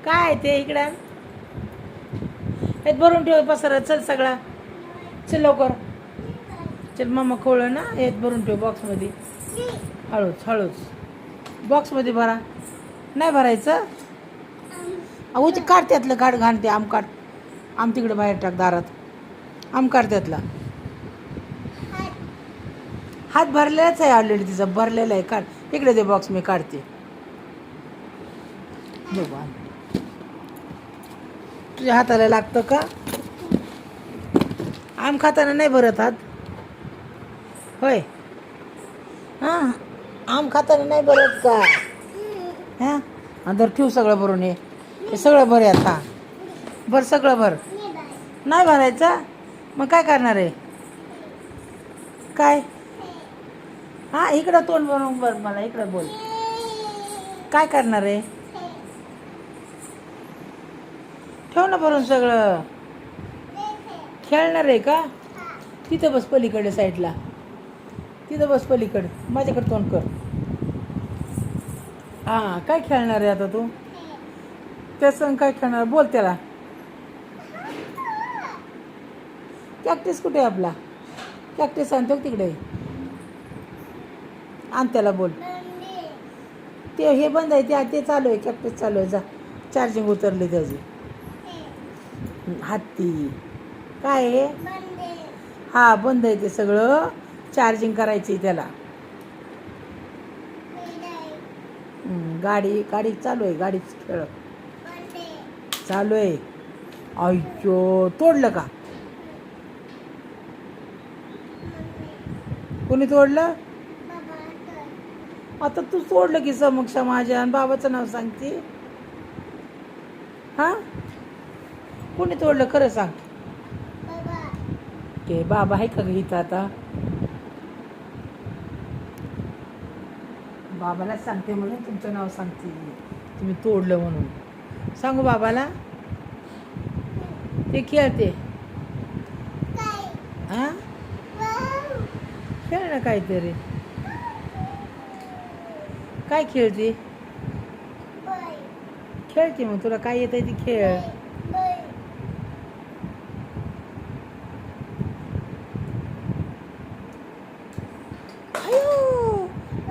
काय ते इकडं हे भरून ठेव पसारा. चल सगळा, चल लवकर चल. मम्मा खोळ ना, हे भरून ठेव बॉक्समध्ये. हळूच हळूच बॉक्समध्ये भरा. नाही भरायचं. उची काढ त्यातलं, काढ घालते. आम काढ, आम तिकडे बाहेर टाक दारात. आम काढ त्यातला. हात भरलेलाच आहे ऑलरेडी तिचा, भरलेला आहे. काढ इकडे दे बॉक्स, मी काढते. बघा तुझ्या हाताला लागतं का? आम खाताना नाही भरत हात होय? हां, आम खाताना नाही भरत का? हां, अंदर ठेव सगळं भरून. हे सगळं भर यात. हां भर, सगळं भर. नाही भरायचं मग काय करणार आहे? काय? हां इकडं तोंड भरून भर. मला इकडं बोल. काय करणार आहे? ठेव ना भरून सगळं. खेळणार आहे का? तिथं बस पलीकडे साईडला. तिथं बस पलीकडे. माझ्याकडे तोंड कर. हां काय खेळणार आहे आता तू? त्या संग काय खेळणार? बोल त्याला. कॅक्टिस कुठे आहे आपला? कॅक्टिस आणतो तिकडे. आण त्याला, बोल. ते हे बंद आहे, ते चालू आहे. कॅक्टिस चालू आहे. जा, चार्जिंग उतरली त्याची. हत्ती काय आहे? हा बंद आहे ते सगळं. चार्जिंग करायची त्याला. गाडी गाडी चालू आहे. गाडीच खेळ चालू आहे. अय्यो, तोडलं का? कोणी तोडलं? आता तू तोडलं की समक्ष माझ्या. आणि बाबाचं नाव सांगते. हां कोणी तोडलं खरं सांग. के बाबा आहे का इथं आता? बाबाला सांगते म्हणून तुमचं नाव सांगते. तुम्ही तोडलं म्हणून सांगू बाबाला. ते खेळते. हां खेळ ना काहीतरी. काय खेळते? खेळते मग. तुला काय येत आहे ती खेळ.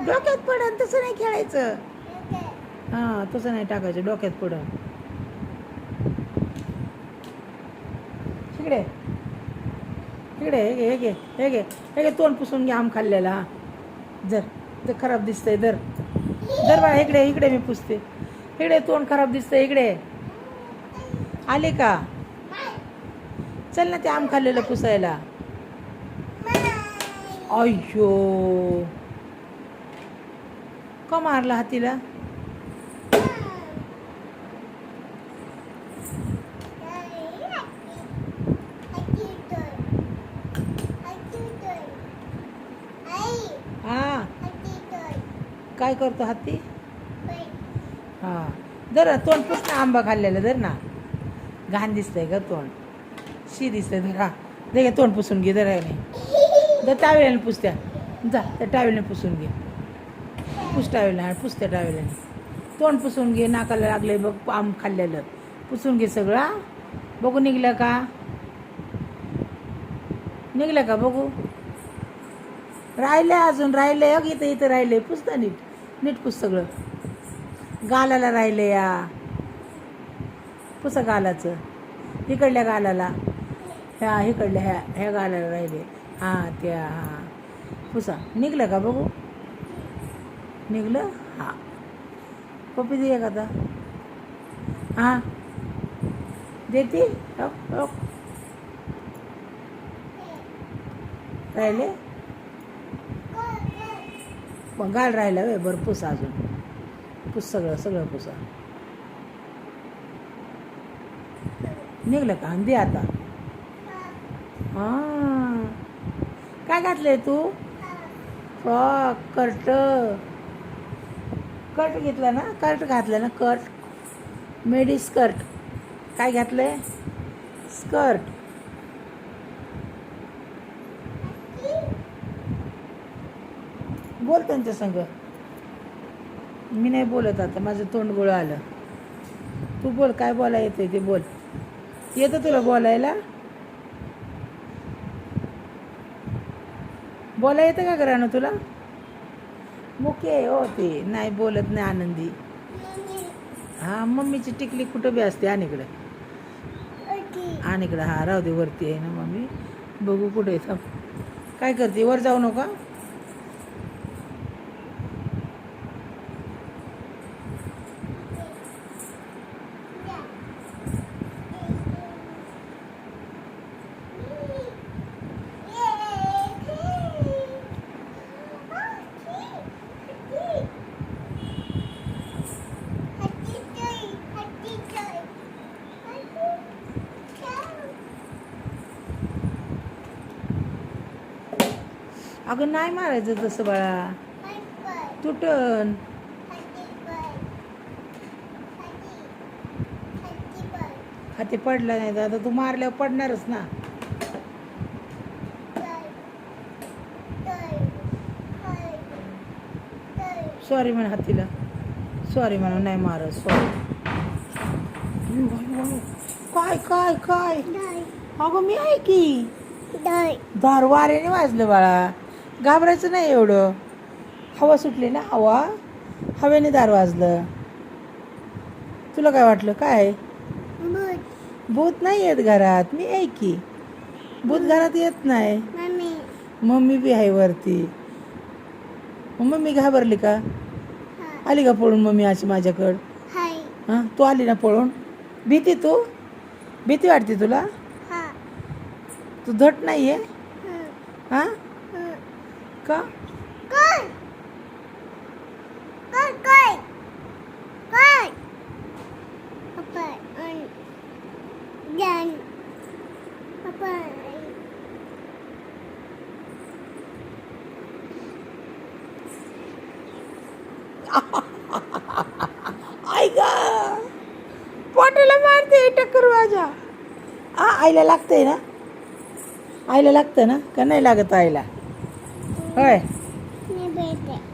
डोक्यात पडन तसं नाही खेळायचं. हां तसं नाही टाकायचं. डोक्यात पडन. इकडे इकडे हे घे, हे घे, हे घे. तोंड पुसून घे आम खाल्लेला. जर ते खराब दिसतंय. दर दर बाळा इकडे. इकडे मी पुसते. इकडे तोंड खराब दिसतंय. इकडे आले का? चल ना ते आम खाल्लेलं पुसायला. अय्यो, का मारला हातीला? हा काय करतो हाती? हां दर तोंड पुस ना. आंबा खाल्लेला दर ना. घाण दिसतंय का तोंड? शी दिसतंय. धर. हा दे, तोंड पुसून घे. दर दर टावेल्याने पुस. त्या जा, त्या टावेल्याने पुसून घे. पुस टावेला. पुस त्या टावेल्याने. तोंड पुसून घे. नाकाला लागले बघ आम खाल्लेलं. पुसून घे सगळं. बघू निघलं का? निघलं का बघू? राहिलंय अजून. राहिलंय इथं इथं राहिलंय. पुस ना नीट. नीट पुस सगळं. गालाला राहिले या. पुसा गालाचं. इकडल्या गालाला. ह्या इकडल्या ह्या गालाला राहिले. हां त्या. हां पुसा. निघलं का बघू? निघलं. हां पप्पी दे का आता? हां देते. राहिले मग गाल राहिला वे. बरं पुसा अजून. पुस सगळं सगळं पुसा. निघलं का? दे आता. हां काय घातलंय तू? Frock, Kurt. कर्ट घेतला ना? कर्ट घातलं ना? कर्ट, मेडी स्कर्ट. काय घातलंय? स्कर्ट. बोल त्यांच्या संग. मी नाही बोलत आता, माझं तोंड गोळं आलं. तू बोल, काय बोलायला येते ते बोल. येतं तुला बोलायला? बोला येतं का घरानं तुला? मुके हो ते नाही बोलत नाही आनंदी. हां मम्मीची टिकली कुठं बी असते. आणि इकडं हां राहू दे, वरती आहे ना मम्मी. बघू कुठे येतं. काय करते, वर जाऊ नका. अगं नाही मारायचं तसं बाळा, तुटन. हाती पडला नाही तर आता तू मारल्यावर पडणारच ना. सॉरी म्हण हातीला, सॉरी म्हणून नाही मारत. सॉरी. काय काय काय अगं मी आहे की. दार वाऱ्याने वाजलं बाळा, घाबरायचं नाही एवढं. हवा सुटली ना, हवेने दार वाजलं. तुला काय वाटलं? काय भूत नाही येत घरात, मी आहे की. भूत घरात येत नाही. मम्मी बी आहे वरती. मम्मी घाबरली का? आली का पळून मम्मी अशी माझ्याकडं? हां तू आली ना पळून. भीती वाटते तुला? तू धट नाही आहे? हां का? आई ग पोटाला मारते टक्कर माझ्या. आईला लागतंय ना? आईला लागतं ना का नाही लागत आईला? होय.